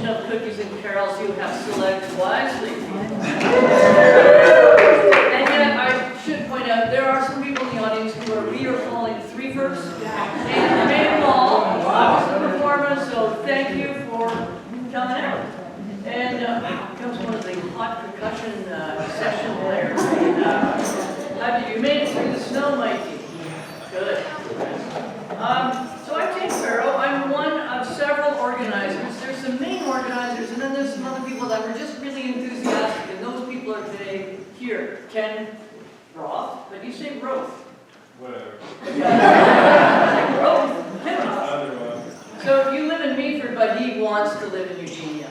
portion of Cookies and Carols you have selected wisely. And yet, I should point out, there are some people in the audience who are calling threefers, and made them all, obviously performers, so thank you for coming out. And comes one of the hot percussion session players. How did you made it through the snow, Mikey? Good. So I'm Jane Farrow. I'm one of several organizers. There's some main organizers, and then there's some other people that were just really enthusiastic, and those people are today here. Ken Roth, but you say Roth. Whatever. Roth? Ken Roth. So you live in Meaford, but he wants to live in Eugenia.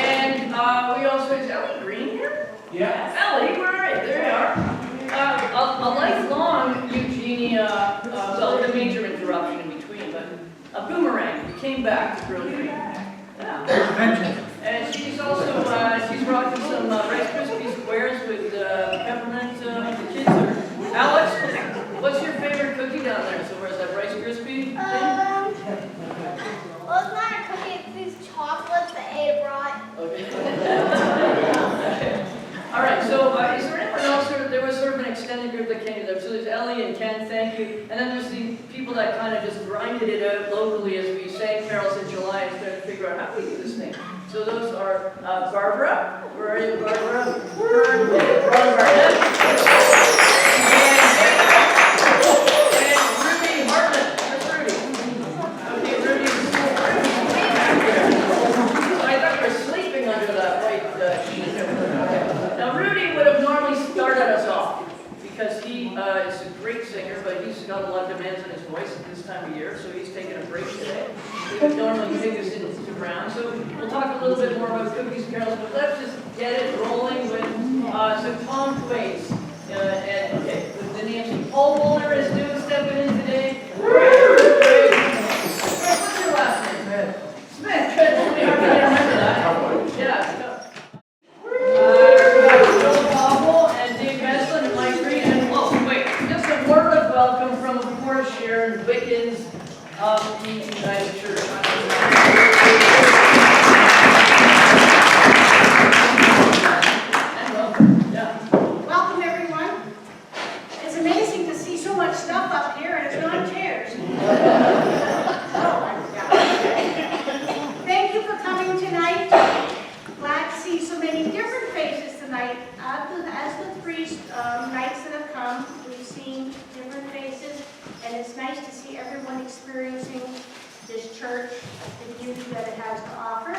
And we also, is Ellie Green here? Yeah. Ellie, where are you? There you are. A lifelong Eugenia, well, a major interruption in between, but a boomerang. You came back to Grill Creek. Yeah. And she's also, she's rocking some Rice Krispie squares with peppermint the kids are. Alex, what's your favorite cookie down there? So where's that Rice Krispie thing? Well, it's not a cookie, it's these chocolates that Ada brought. Okay. All right, so is there anyone else? There was sort of an extended group that came there. So there's Ellie and Ken, thank you. And then there's the people that kind of just grinded it out locally as we sang carols in July and started to figure out how do we do this thing. So those are Barbara. Where are you, Barbara? Got a lot of demands on his voice at this time of year, so he's taking a break today. We would normally take us into round, so we'll talk a little bit more about Cookies and Carols, but let's just get it rolling with so Tom Twaits. And okay, with the Nancy Paul Bowler is new stepping in today. Great. What's your last name? Smith. Good. I remember that. Yeah. Joe Powell and Dave Meslin and Mike Green, and wait, just a word of welcome from, of course, Sharon Wickens of the United Church. And welcome. Yeah. Welcome, everyone. It's amazing to see so much stuff up here, and it's not chairs. Thank you for coming tonight. Glad to see so many different faces tonight. As the three nights that have come, we've seen different faces, and it's nice to see everyone experiencing this church, the beauty that it has to offer.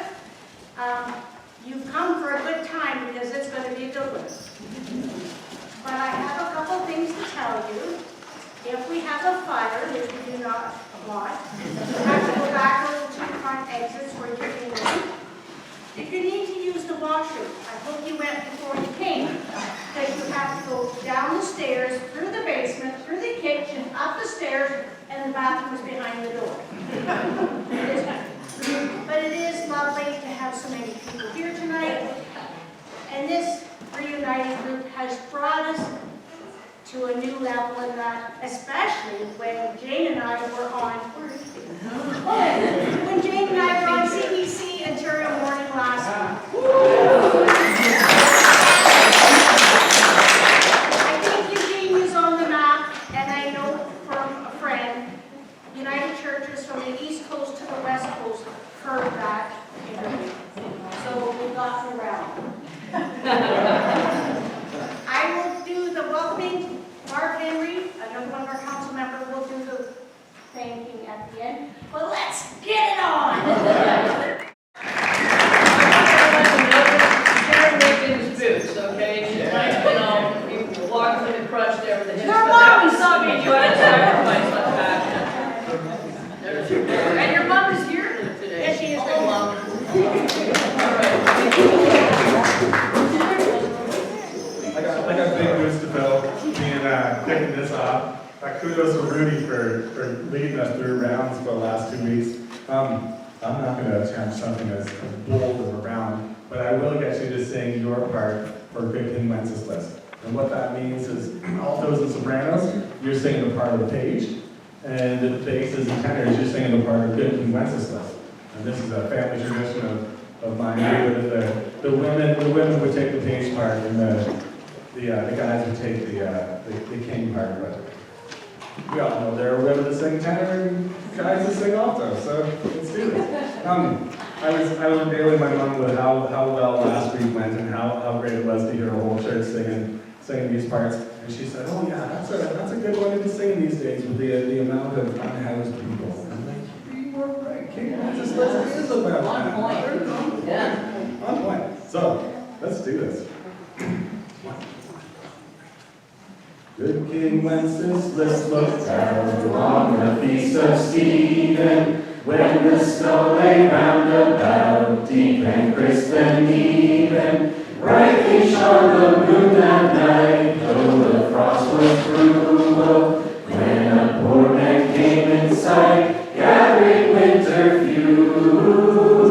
You've come for a good time because it's going to be a good one. But I have a couple things to tell you. If we have a fire, which we do not want, you have to go back over to the front exits where you're in. If you need to use the washroom, I hope you went before you came, because you have to go down the stairs, through the basement, through the kitchen, up the stairs, and the bathroom is behind the door. But it is lovely to have so many people here tonight, and this reunited group has brought us to a new level in that, especially when Jane and I were on, when Jane and I were on CBC Ontario Morning last week. I think Eugenia is on the map, and I know from a friend, United Churches from the East Coast to the West Coast heard that interview. So we got around. I will do the welcoming. Mark Henry, another one of our council members, will do the thanking at the end. But let's get it on! Sharon Wickens' boots, okay? She's nice, you walk through the crutch there with the hips. Your But mom that saw was me you had a sacrifice on the back. There's your mom. And your mom is here today. Yes, she is. Hello, Mom. All right. I got big news to Bill being picking this off. Kudos to Rudy for leading us through rounds for the last 2 weeks. I'm not going to attempt something as bold as a round, but I will get you to sing your part for Good King Wenceslas. And what that means is altos and sopranos, you're singing the part of the page, and the basses and tenors, you're singing the part of Good King Wenceslas. And this is a family tradition of mine. The women would take the bass part, and the guys would take the king part. But we all know there are women that sing tenor and guys that sing alto, so let's do this. I was unveiling my mom with how well last week went and how great it was to hear a whole church singing these parts. And she said, "Oh yeah, that's a good one to be singing these days with the amount of unhoused people." I'm like, "You were right, King Wenceslas is about that." On point. Yeah. On point. So let's do this. Good King Wenceslas looked out on the feast of Stephen, when the snow lay round about, deep and crisp and even. Brightly shone the moon that night, though the frost was cruel, when a poor man came in sight, gathering winter fuel.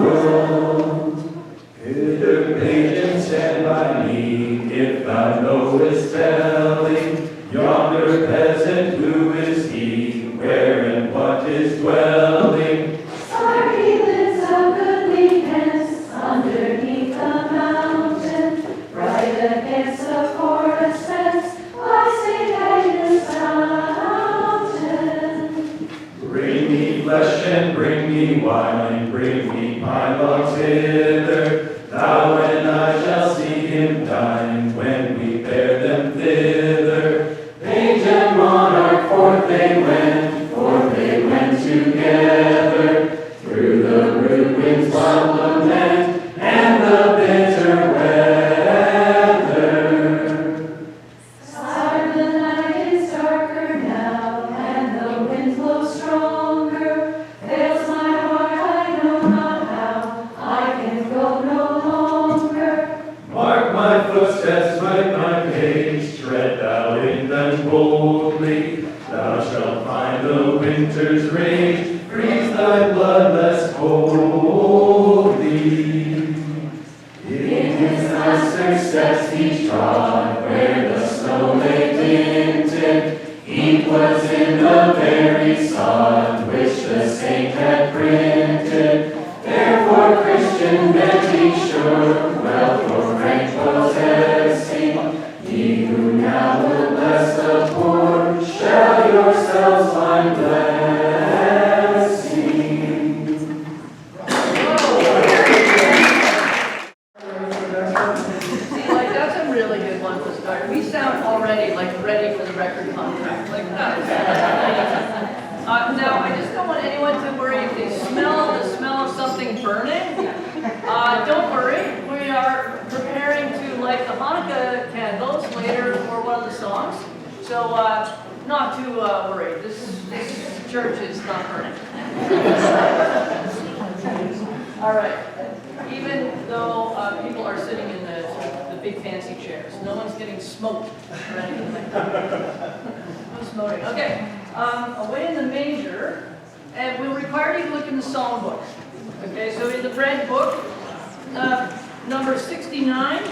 Hither, page, stand by me, if thou knowest telling, yonder peasant, who is he, where and what is dwelling? Sire, he lives of goodliness, underneath the mountain, right against the forest fence, by St. Agnes Fountain. Bring me flesh and bring me wine, bring me pine logs hither, thou and I shall see him dine, when we bear them thither. Page and monarch, forth they went together, through the rude wind's wild lament, and the bitter weather. Sire, the night is darker now, and the wind blows stronger. Fails my heart, I know not how, I can go no longer. Mark my footsteps, write my page, tread thou in them boldly, thou shalt find the winter's rage, freeze thy blood less coldly. In his master's steps he trod, where the snow lay tinted, ink was in the very sod, which the saint had printed. Therefore Christian men be sure, wealth or rank possessing, ye who now will bless the poor, shall yourselves find blessing. See, like, that's a really good one to start. We sound already, like, ready for the record contract. Like, now, I just don't want anyone to worry if they smell the smell of something burning. Don't worry. We are preparing to light the Hanukkah candles later for one of the songs. So, not to worry. This church is not burning. All right. Even though people are sitting in the big fancy chairs, no one's getting smoked or anything like that. No smoking. Okay. Away in the manger, and we'll require you to look in the song book. Okay, so in the red book, number 69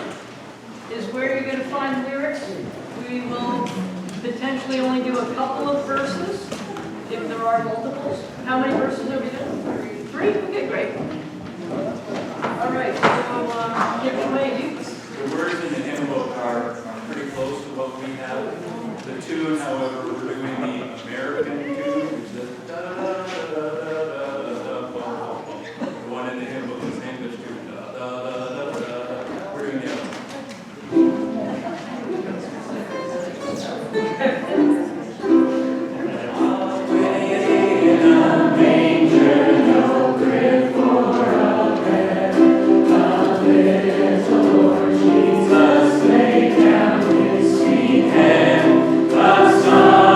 is where you're going to find lyrics. We will potentially only do a couple of verses, if there are multiples. How many verses are we doing? 3? Okay, great. All right, so give it away, you. The words in the hymn book are pretty close to what we have. The tune, however, we're doing the American tune, which is the da-da-da-da-da-da-da-da-da. The one in the hymn book is the English tune, da-da-da-da-da-da. We're doing the other one. Jesus, lay down his sweet head, the Son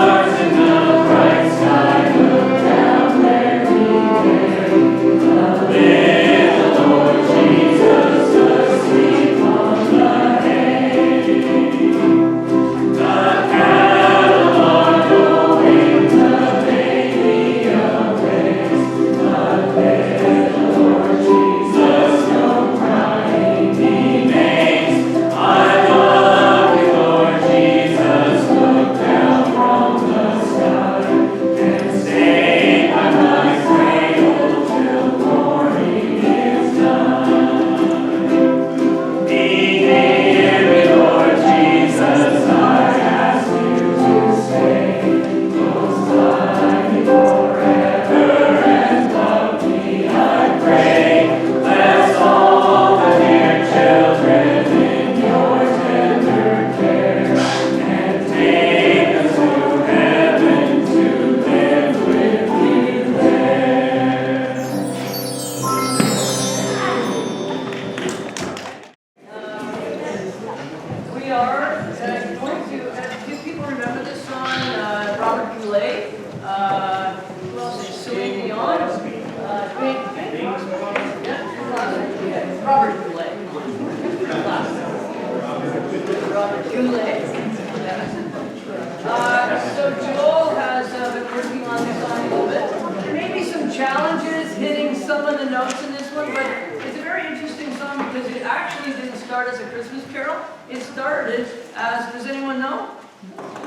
some of the notes in this one, but it's a very interesting song because it actually didn't start as a Christmas carol. It started as, does anyone know?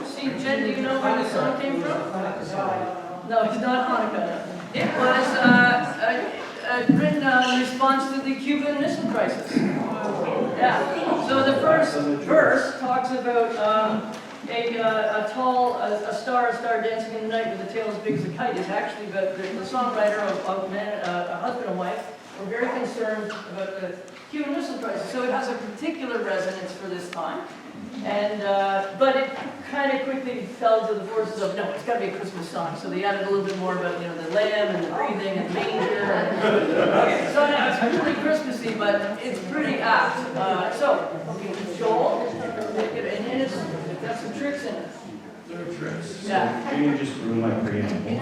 See, Jen, do you know where the song came from? No, it's not Hanukkah. It was written in response to the Cuban Missile Crisis. Yeah. So the first verse talks about a star dancing in the night with a tail as big as a kite. Is actually the songwriter of a husband and wife were very concerned about the Cuban Missile Crisis. So it has a particular resonance for this time. And but it kind of quickly fell to the forces of, no, it's got to be a Christmas song. So they added a little bit more about, the lamb and the breathing and the manger. Okay, so now it's really Christmassy, but it's pretty apt. So Joel, and it's got some tricks in it. There are tricks. Yeah. So you just ruined my preamble.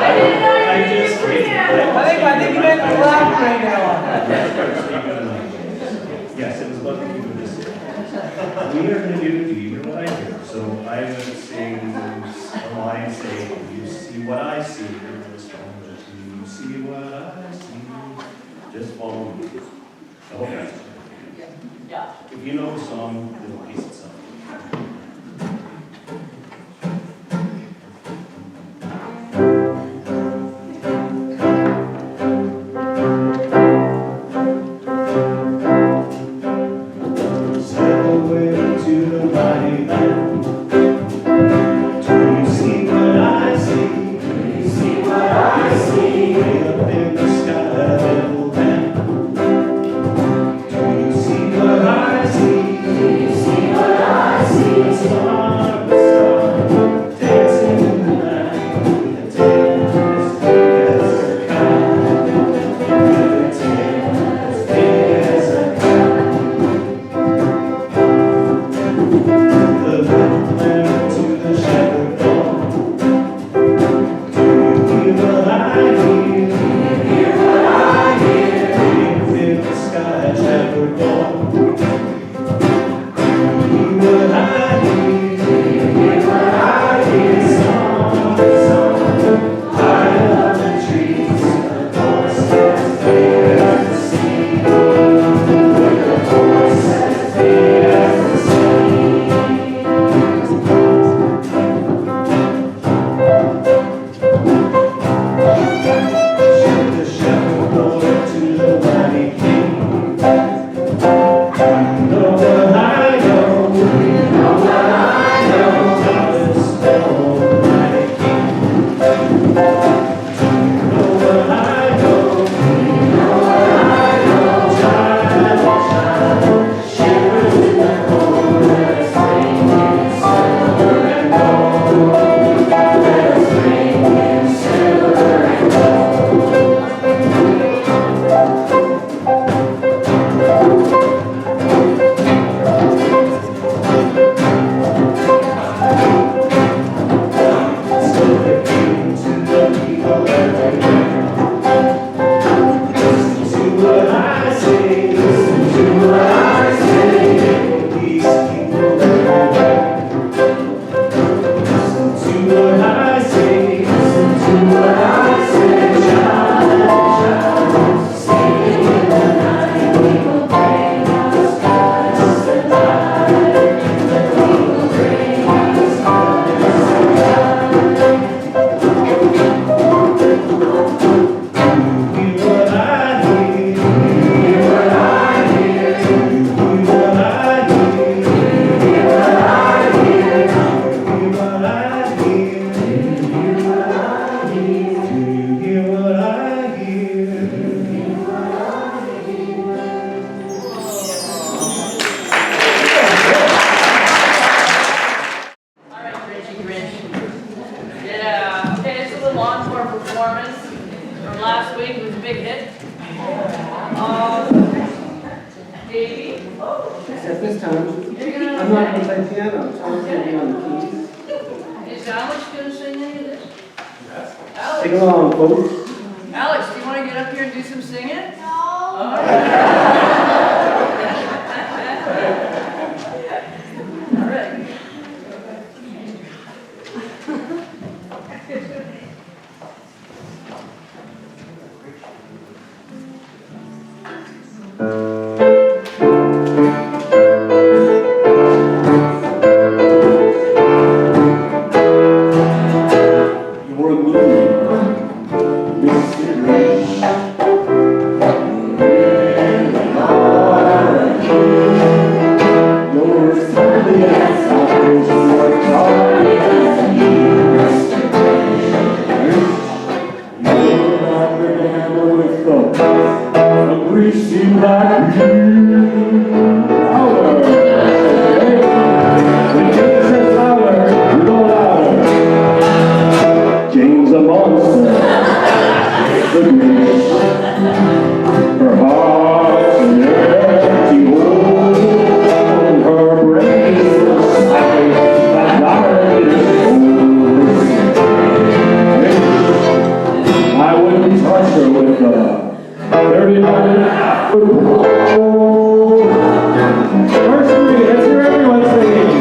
I didn't know you I needed just- a preamble. I think you meant the loud right now. Yes, it was about the Cuban Missile. We are going to do you hear what I hear. So I'm going to sing a line saying, you see what I see. You're going to respond with, you see what I see. Just follow me. I hope that's okay. Yeah. If you know the song, it'll piece it something. Except this time, I'm not going to play piano, so I'm going to be on the keys. Is Alex gonna sing any of this? Yes. Alex, Sing along, folks. Alex, do you wanna get up here and do some singing? No. All right. a greasy black powder. When Jane says louder, you go louder. Jane's a monster. The Grinch. Her heart's an empty hole. Her brain is like darkness. I wouldn't touch her with a 39-foot pole. First three, let's hear everyone singing.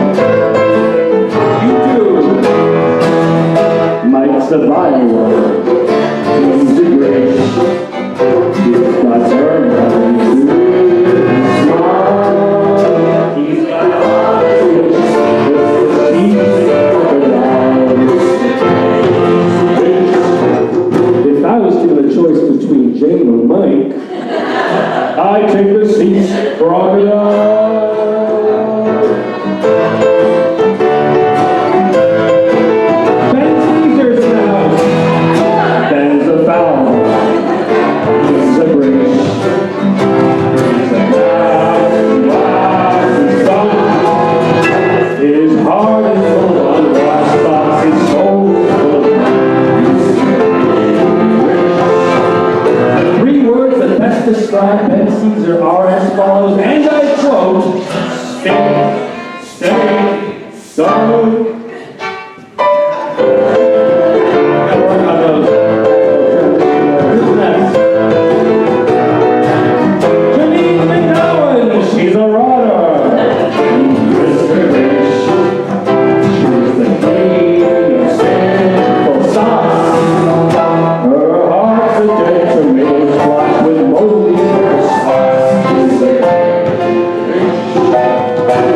You do. Mike Survivor. He's the great. He's got ceremony. He's got eyes. He's if I was given a choice between Jane or Mike, I'd take the seats crocodile. Ben Caesar's in the house. Ben's a foul. He's a great. He's a glass, his heart is full of glass thoughts, his soul is full of three words that best describe Ben Caesar are as follows, and I quote, stick, steady, stone. Gotta work on those. Who's next? Janine McGowan, she's a rotter. Mr. Rich, she's the queen of simple sauce. Her heart's a dead tomato squash with moldy sauce.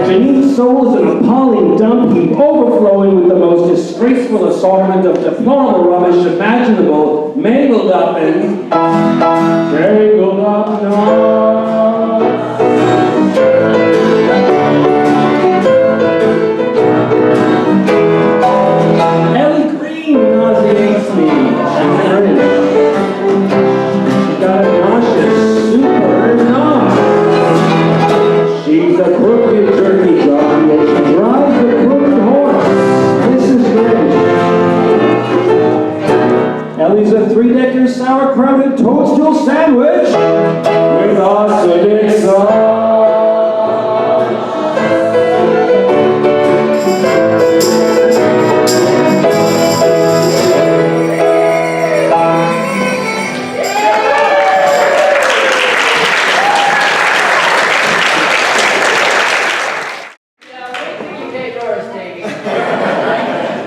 Janine's soul is an appalling dump heap overflowing with the most disgraceful assortment of deplorable rubbish imaginable, mangled up and tangled up now. Ellie Green nauseates me. She's British. She's got a nauseous super knob. She's a crooked turkey dog, and she drives a crooked horse. Mrs. Grinch. Ellie's a three-decker sauerkrauted toadstool sandwich with acidic sauce.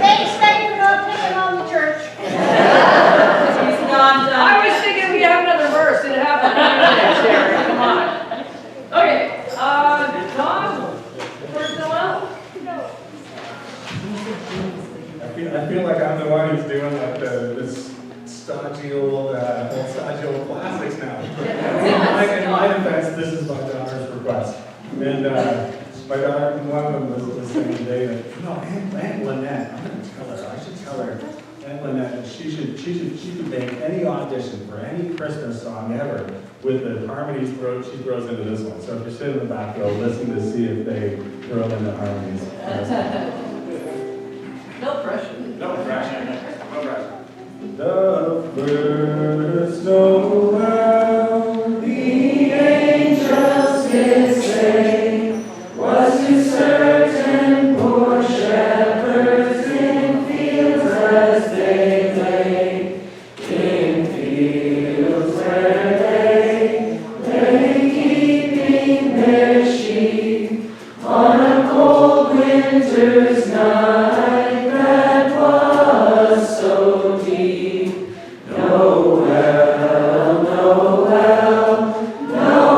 Thanks, Betty, for not picking on the church. I was thinking we'd have another verse, it happened next year, come on. Okay, Tom, first Noel? I feel like I'm the one who's doing like this stodgy old classics now. In my defense, this is my daughter's request. And my daughter, one of them was saying today that, Aunt Lynette, I'm going to tell her, I should tell her, Aunt Lynette, that she should make any audition for any Christmas song ever with the harmonies she throws into this one. So if you're sitting in the back row, listen to see if they throw in the harmonies. No pressure. No pressure. No pressure. The first Noel, The angels did say, was to certain poor shepherds in fields as they lay, in fields where they lay keeping their sheep on a cold winter's night that was so deep. Noel, Noel, Noel, Noel,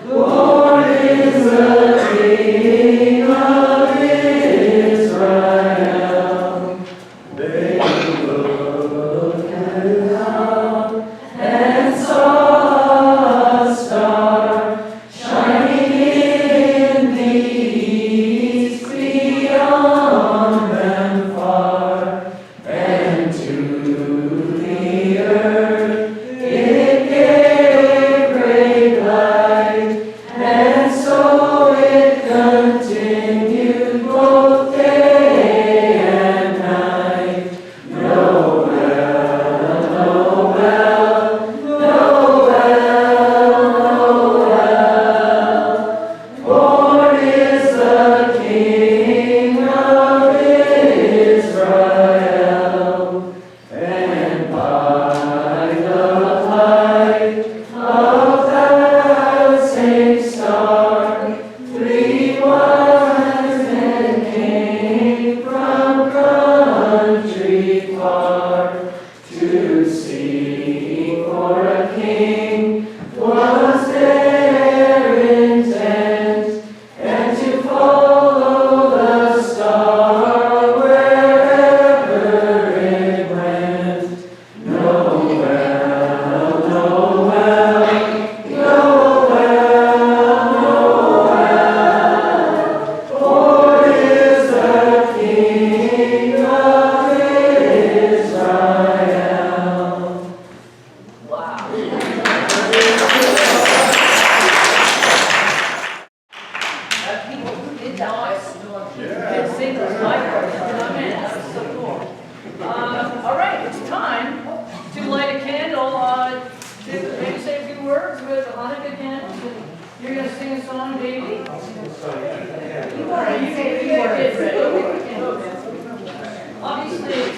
born is the King of Israel. They looked out and saw a star shining in the east beyond them far.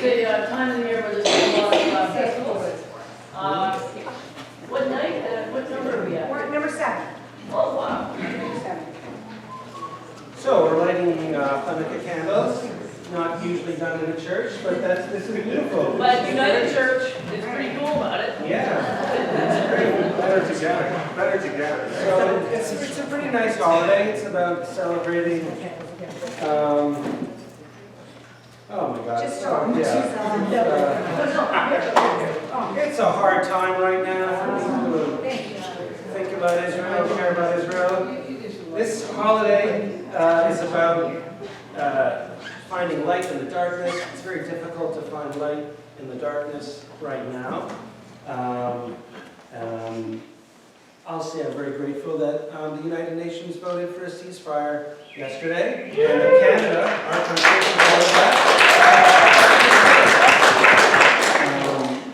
a time of the year where there's a lot of festivals. What night, what number are we at? We're at number 7. Oh, wow. Number 7. So we're lighting Hanukkah candles, not usually done in a church, but this is beautiful. But United Church is pretty cool about it. Yeah, it's great. Better together, better together. So it's a pretty nice holiday. It's about celebrating. Oh my God. Just It's a hard time right now for people who think about Israel, care about Israel. This holiday is about finding light in the darkness. It's very difficult to find light in the darkness right now. I'll say I'm very grateful that the United Nations voted for a ceasefire yesterday, and Canada, our country, supported that.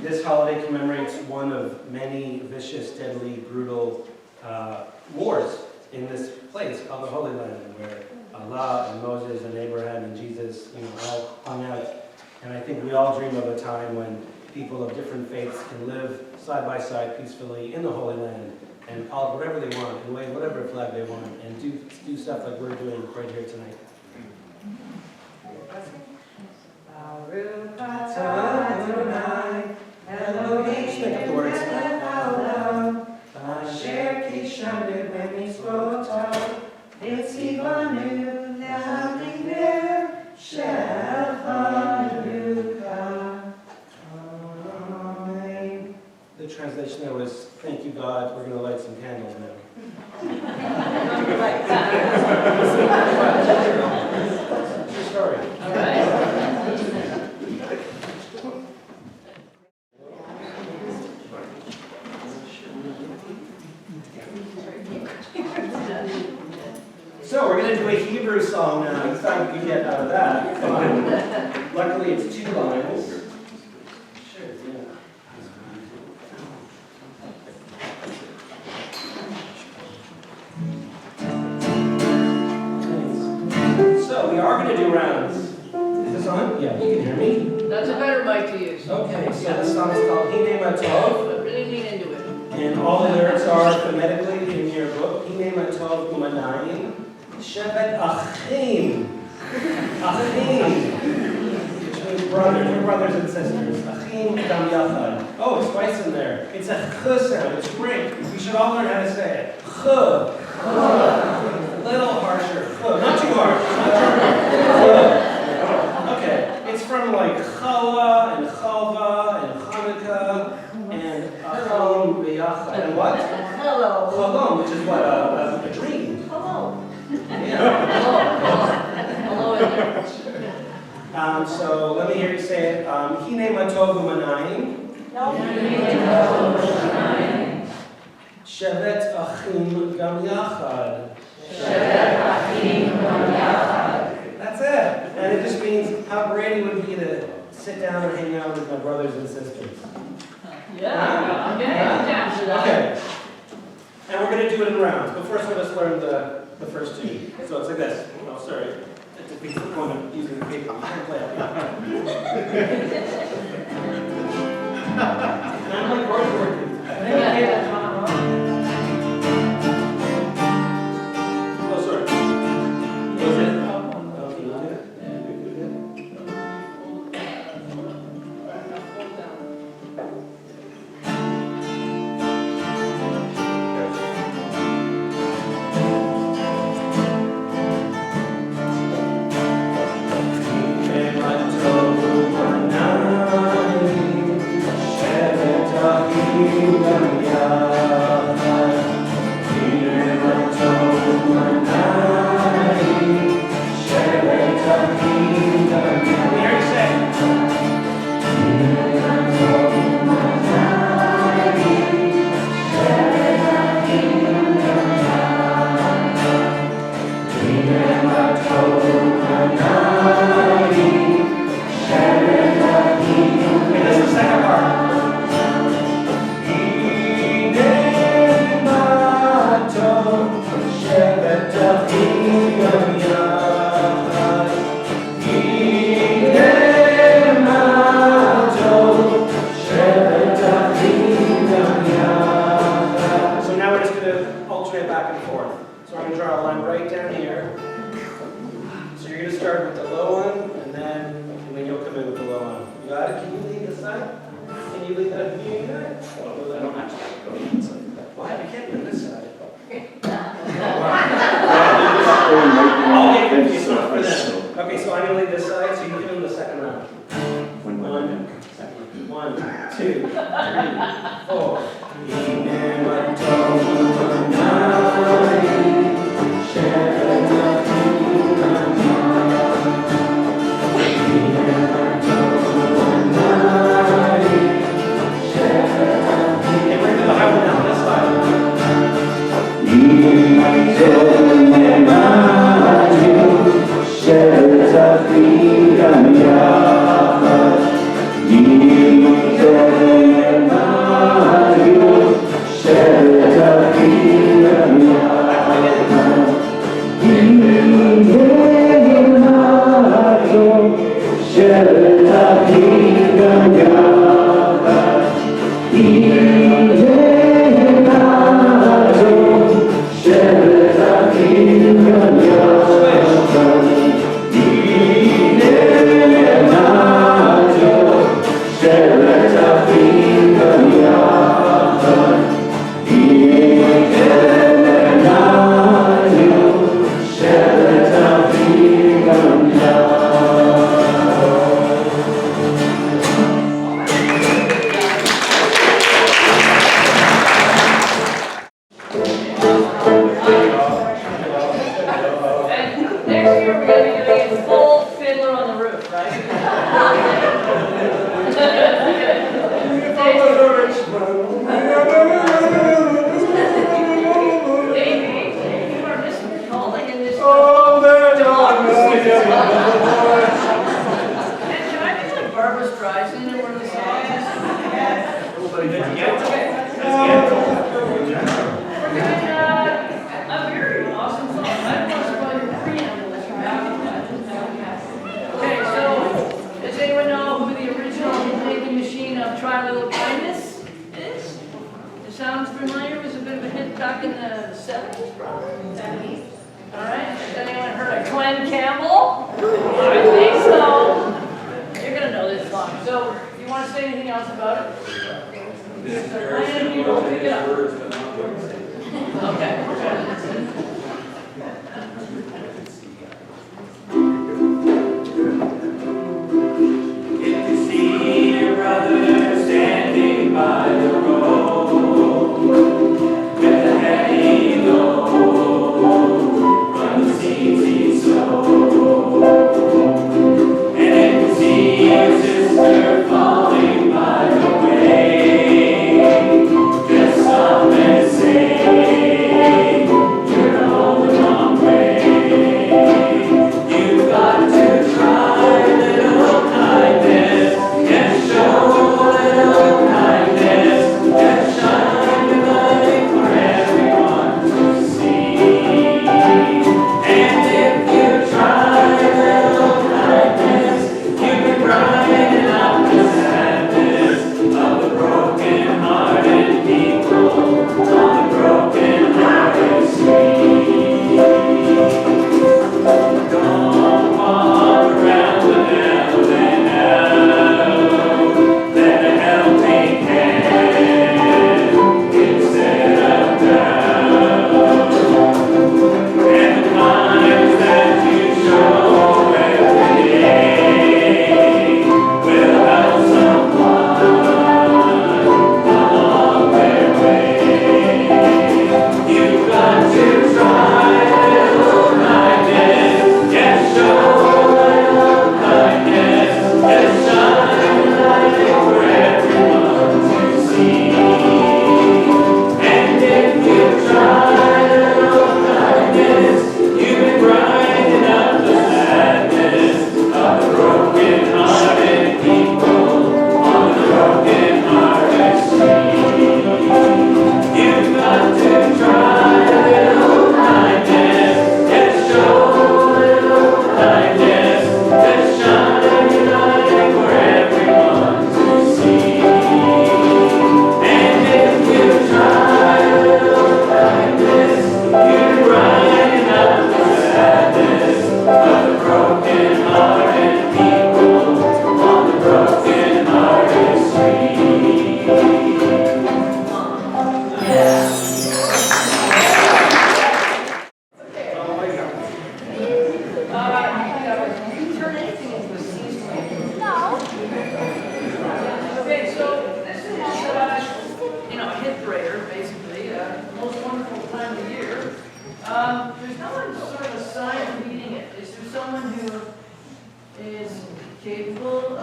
This holiday commemorates one of many vicious, deadly, brutal wars in this place called the Holy Land, where Allah and Moses and Abraham and Jesus, all hung out. And I think we all dream of a time when people of different faiths can live side by side peacefully in the Holy Land and call it whatever they want and wave whatever flag they want and do stuff like we're doing right here tonight. Just make up the words. The translation there was, thank you God, we're going to light some candles now. True story. All right. So we're going to do a Hebrew song now. You thought you could get out of that. Fine. Luckily, it's 2 lines. Sure, yeah. Thanks. So we are going to do rounds. Is this on? Yeah, you can hear me. That's a better mic to use. Okay, so this song is called Hine Matov. But really lean into it. And all the lyrics are phonetically in your book. Hine Matov Umanayim. Shevet Achim. Achim. Which means brothers. We're brothers and sisters. Achim Gam Yachad. Oh, it's twice in there. It's a ch sound. It's great. We should all learn how to say it. Ch. A little harsher. Ch. Not too harsh. Okay. It's from like Chala and Chalva and Hanukkah and Achim B'Yachad. And what? Hello. Chalom, which is what? A dream. Hello. Yeah. Hello in there. So let me hear you say it. Hine Matov Umanayim. No. Shevet Achim Gam Yachad. That's it. And it just means how great it would be to sit down and hang out with my brothers and sisters. Yeah. Okay. Down to that. Okay. And we're going to do it in rounds. But first, let us learn the first 2. So it's like this. Oh, sorry. It's a big point of using the paper. You can't play out loud. And I'm like working. Oh, sorry. Was it? Okay, you did it? Shevet got it. Can you lead this side? Can you lead that meeting guy? I don't actually have to go to that side. Why? You can't be on this side. Oh, I'll make it for you, it's so- not for them. so- Okay, so I'm gonna lead this side, so you give him the second round. When- One, 2, 3, 4. And we're gonna have one down this side. And next year, we're gonna be doing a full Fiddler on the Roof, right? Hey, you are Mr. Calling in this. And can I be like Barbra Streisand in one of the songs? A very awesome song. I want to play the preamble. Okay, so does anyone know who the original making machine of Try a Little Kindness is? It sounds familiar. It was a bit of a hit back in the 70s, probably. 70s. All right. Has anyone heard of Glenn Campbell? I think so. You're gonna know this song. So, you want to say anything else about it? This is I very am simple, people pick it up. words, but not what you say. Okay. Get to see your brother standing by the road with a heavy load from the seeds he sowed. And then to see your sister falling by the way, just stop and say, you're on the wrong way.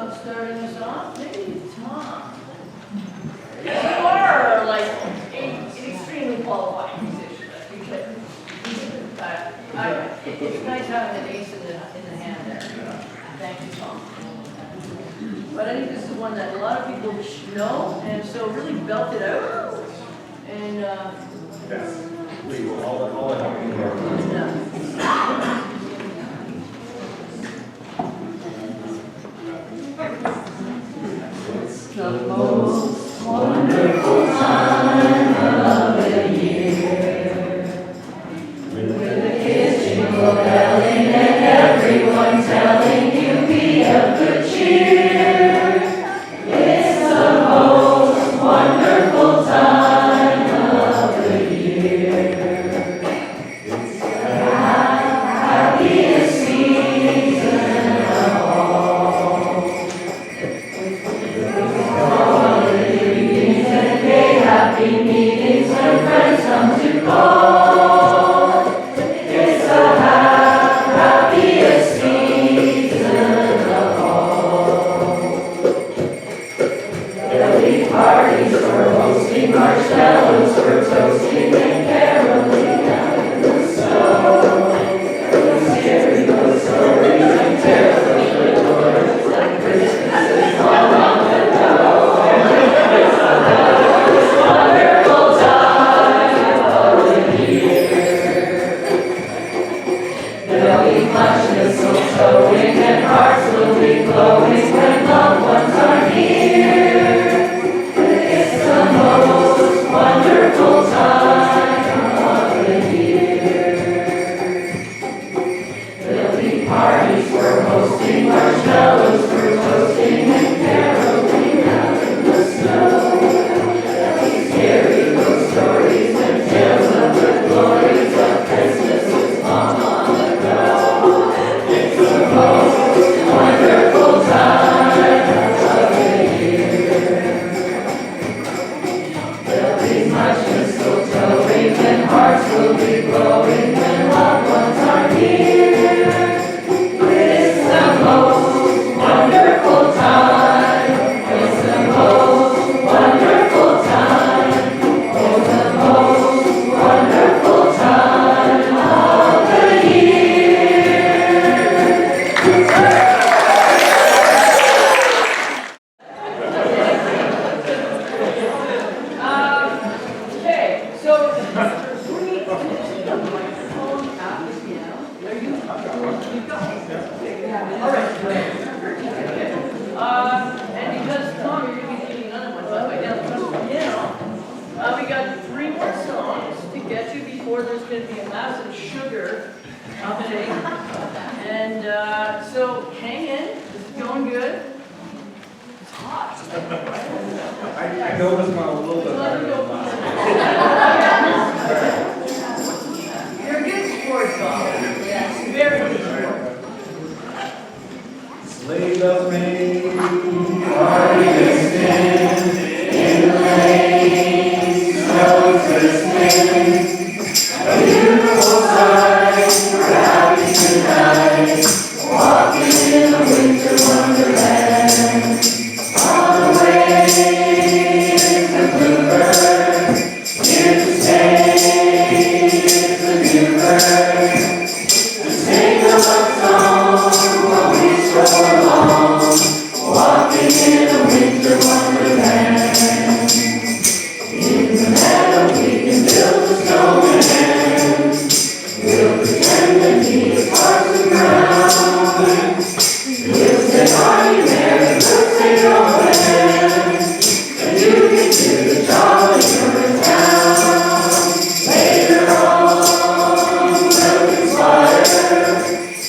about starting us off? Maybe Tom. You are like an extremely qualified musician, let's be clear. It's nice having an ace in the hand there. Thank you, Tom. But I think this is one that a lot of people know, and so really belt it out. And Yes, please, all I help you are. yeah. The most wonderful time of the year, with the kids jingle belling and everyone telling you be of good cheer. It's the most wonderful time of the year. It's the happiest season of all. Happy meetings when friends come to call. It's the happiest season of all. There'll be parties for hosting, marshmallows for toasting, and caroling out in the snow. There'll be scary ghost stories and tales of good stories like Christmases all long ago. It's the wonderful time of the year. There'll be much mistletoeing and hearts will be glowing when loved ones are near. It's the most wonderful time of the year. There'll be parties for hosting, marshmallows for toasting, and caroling out in the snow. Scary ghost stories and tales of the glories of Christmases long, long ago. It's the most wonderful time of the year. There'll be much mistletoeing and hearts will be glowing when loved ones are near. It's the most wonderful time. It's the most wonderful time. It's the most wonderful time of the year. Okay, so we need to see a microphone at the piano. Are you? You've got it. All right. Okay. And because Tom, you're going to be taking another one, but by down the piano, we got 3 more songs to get to before there's going to be a massive sugar uptake. And so hang in. This is going good. It's hot. I know this one a little bit better than last. You're a good sport, Bob. Yes, very good sport. Sleigh bells ring, Are you listening? In the lane, snow glistening. A beautiful sight, we're happy tonight. Walking in a winter wonderland. On the way is the bluebird, here to stay is the new bird. To sing a love song while we stroll along, walking in a winter wonderland. In the meadow we can build a snowman. We'll pretend that he is Parson Brown. We'll say, are you merry? We'll say, Noel. And you can do the job when you're in town. Later on, we'll conspire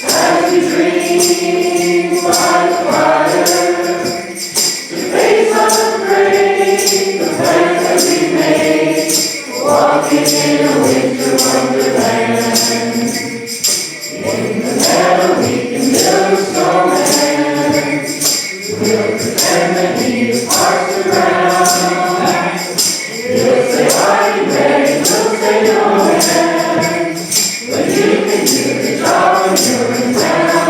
as we dream by the fire to face unafraid the plans that we made, walking in a winter wonderland. In the meadow we can build a snowman. We'll pretend that he is Parson Brown. We'll say, are you ready? We'll say, no, man. But you can do the job when you're in town.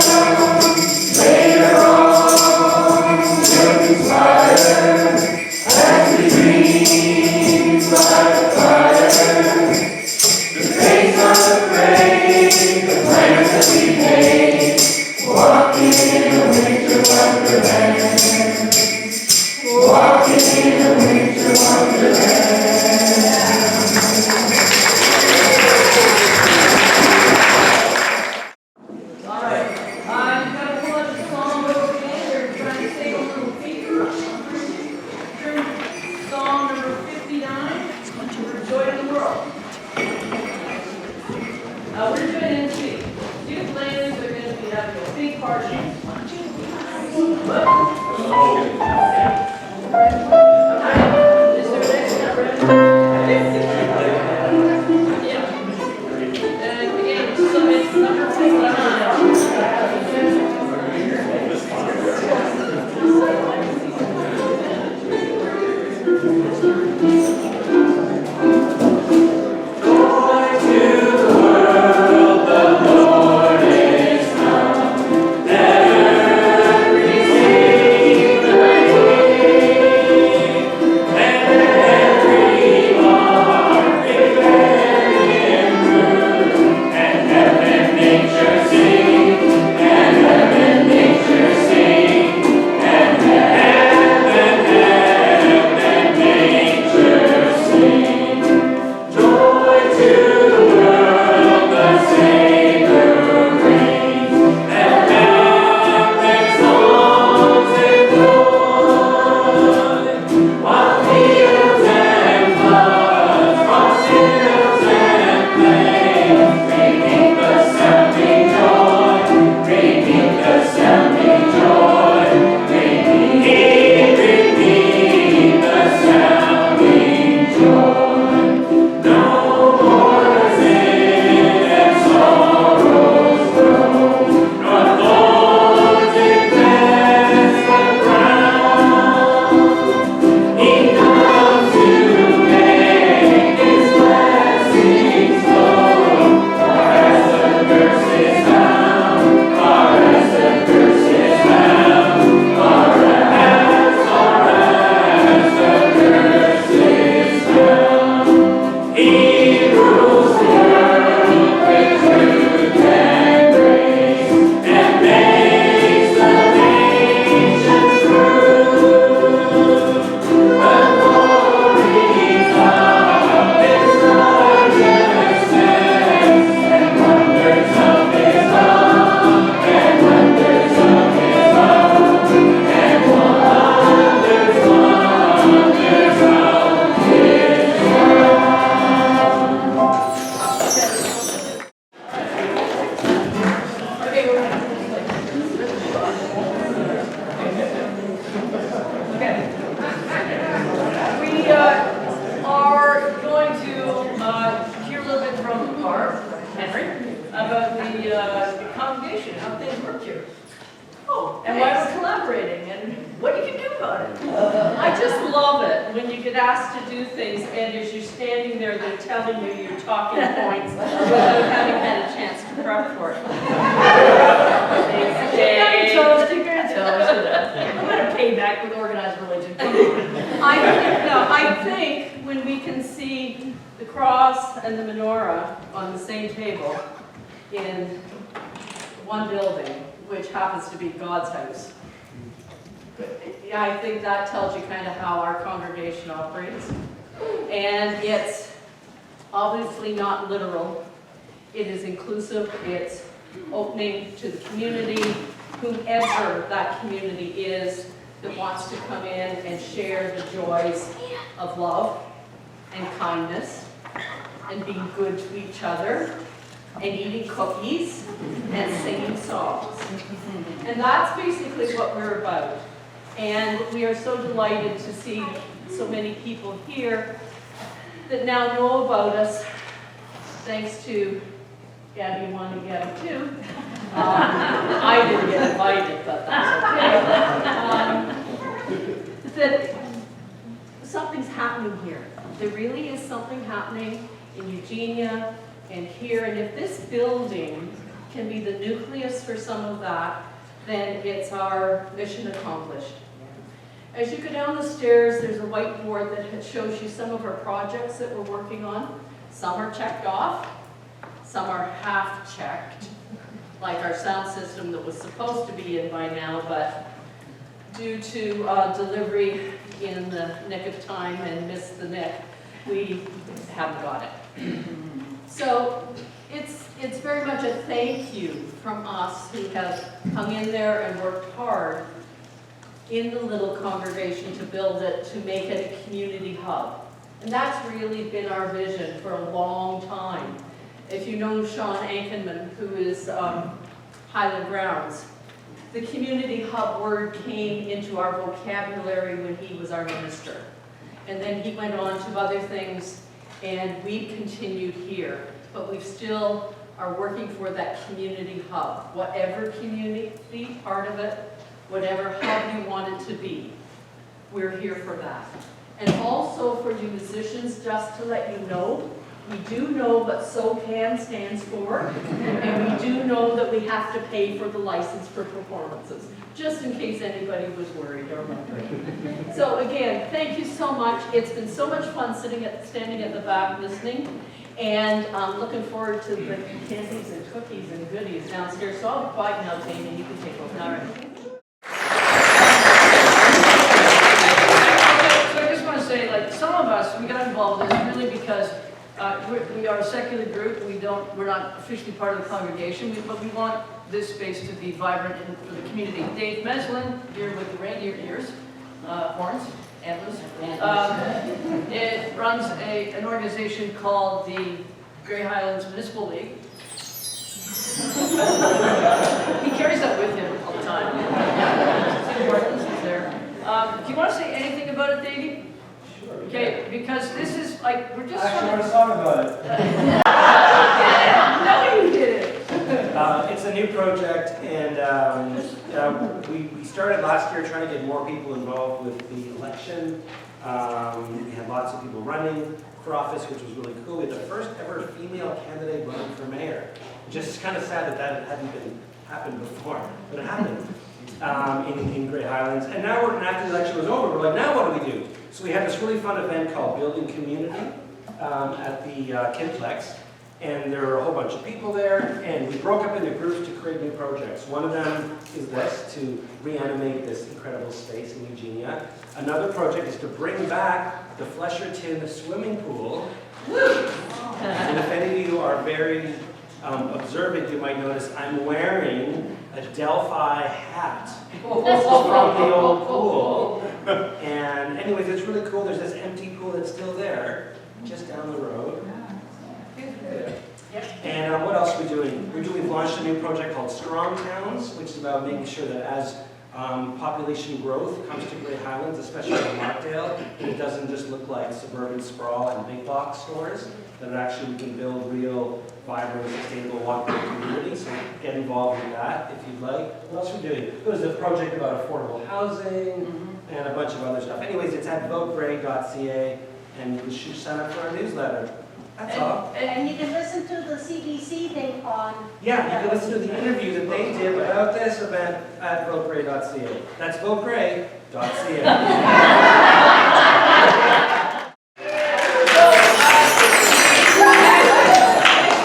Later on, All right, I'm gonna pull up the song over again. We're trying to sing a little feature. Song number 59, Joy in the World. We're doing NC. Youth ladies are going to be having a big party. Is there an extra ready? Yeah. And again, so it's number 59. I think when we can see the cross and the menorah on the same table in one building, which happens to be God's house, I think that tells you kind of how our congregation operates. And it's obviously not literal. It is inclusive. It's opening to the community, whomever that community is that wants to come in and share the joys of love and kindness and being good to each other and eating cookies and singing songs. And that's basically what we're about. And we are so delighted to see so many people here that now know about us, thanks to Gabby 1 and Gabby 2. I didn't get invited, but that's okay. That something's happening here. There really is something happening in Eugenia and here, and if this building can be the nucleus for some of that, then it's our mission accomplished. As you go down the stairs, there's a whiteboard that shows you some of our projects that we're working on. Some are checked off, some are half checked, like our sound system that was supposed to be in by now, but due to delivery in the nick of time and missed the nick, we haven't got it. So it's very much a thank you from us who have hung in there and worked hard in the little congregation to build it, to make it a community hub. And that's really been our vision for a long time. If you know Sean Ankenman, who is Highland Grounds, the community hub word came into our vocabulary when he was our minister. And then he went on to other things, and we've continued here. But we still are working for that community hub. Whatever community part of it, whatever hub you want it to be, we're here for that. And also for you musicians, just to let you know, we do know what SOCAN stands for, and we do know that we have to pay for the license for performances, just in case anybody was worried or wondering. So again, thank you so much. It's been so much fun standing at the back listening, and I'm looking forward to the candies and cookies and goodies downstairs. So I'll be quiet now, Jamie, you can take over. All right. So I just want to say, like, some of us, we got involved in this really because we are a secular group. We're not officially part of the congregation, but we want this space to be vibrant for the community. Dave Meslin, here with the reindeer ears, horns, antlers, it runs an organization called the Grey Highlands Municipal League. He carries that with him all the time. It's important, this is there. Do you want to say anything about it, Davey? Okay, because this is like, we're just... Actually, I want to talk about it. No, you did it. It's a new project, and we started last year trying to get more people involved with the election. We had lots of people running for office, which was really cool. We had the first ever female candidate running for mayor. Just kind of sad that hadn't happened before, but it happened in Grey Highlands. And now after the election was over, we're like, now what do we do? So we had this really fun event called Building Community at the Kinplex. And there were a whole bunch of people there, and we broke up into groups to create new projects. One of them is this, to reanimate this incredible space in Eugenia. Another project is to bring back the Flesherton swimming pool. And if any of you are very observant, you might notice I'm wearing a Delphi hat from the old pool. And anyways, it's really cool. There's this empty pool that's still there, just down the road. And what else are we doing? We've launched a new project called Strong Towns, which is about making sure that as population growth comes to Grey Highlands, especially in Markdale, it doesn't just look like suburban sprawl and big box stores, that actually we can build real, vibrant, sustainable, walkable communities. So get involved in that if you'd like. What else are we doing? There was a project about affordable housing and a bunch of other stuff. Anyways, it's at votegrey.ca, and you should sign up for our newsletter. That's all. And you can listen to the CBC thing on... Yeah, you can listen to the interview that they did about this event at votegrey.ca. That's votegrey.ca.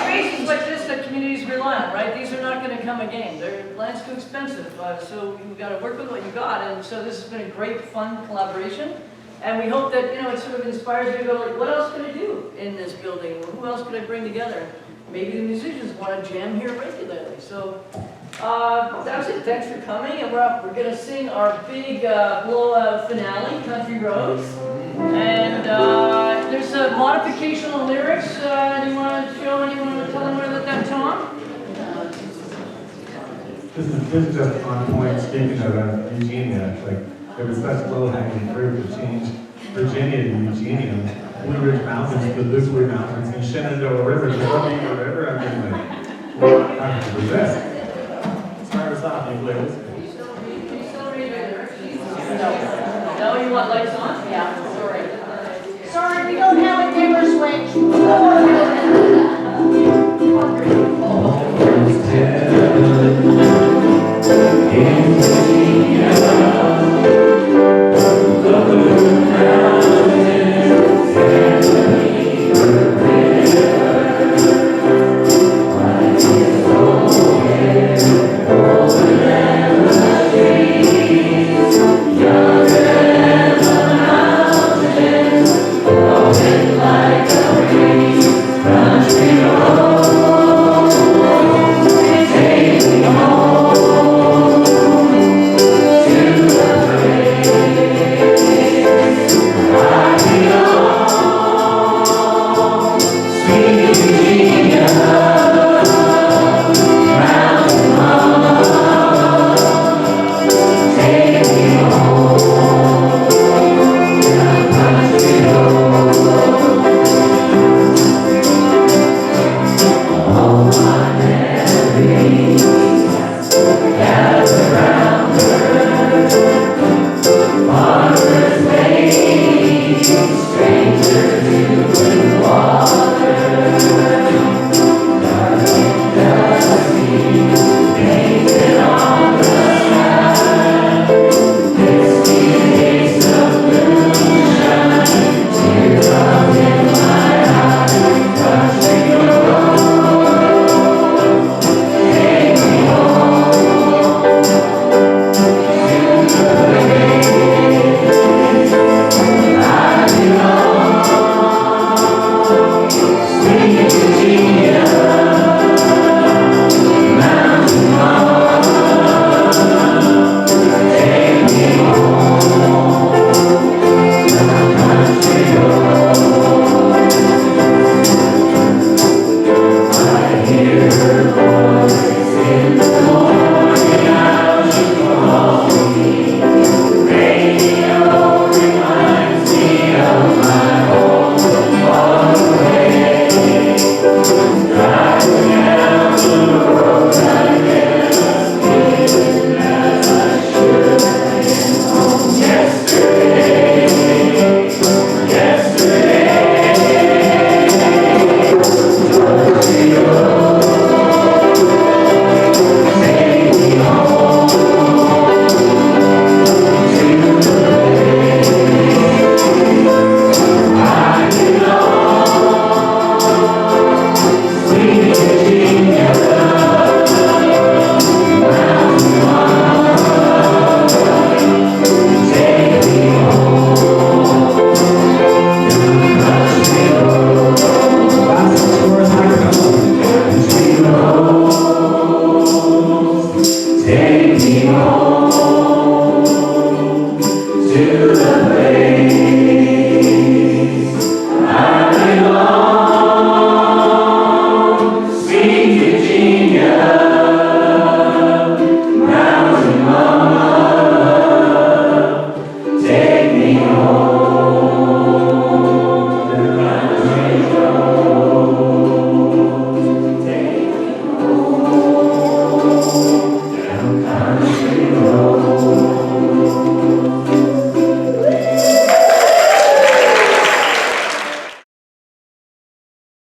Spaces like this that communities rely on, right? These are not going to come again. Land's too expensive, so you've got to work with what you got. And so this has been a great, fun collaboration. And we hope that, it sort of inspires you to go, like, what else can I do in this building? Who else can I bring together? Maybe the musicians want to jam here regularly. So that was it. Thanks for coming. And we're going to sing our big blowout finale, Country Roads. And there's a modification on lyrics. Do you want to show anyone, tell them about that, Tom? This is just on point, speaking of Eugenia, like, there was such low-hanging fruit to change Virginia to Eugenia. Blue Ridge Mountains, the Loosewood Mountains, and Shenandoah River, the Eugenia River. I mean, like, what kind of resist? Start us off, you players. No, you want lights on? Yeah, sorry. Sorry, we don't have a dimmer switch. Thank you. Lovers waiting, stranger to the water.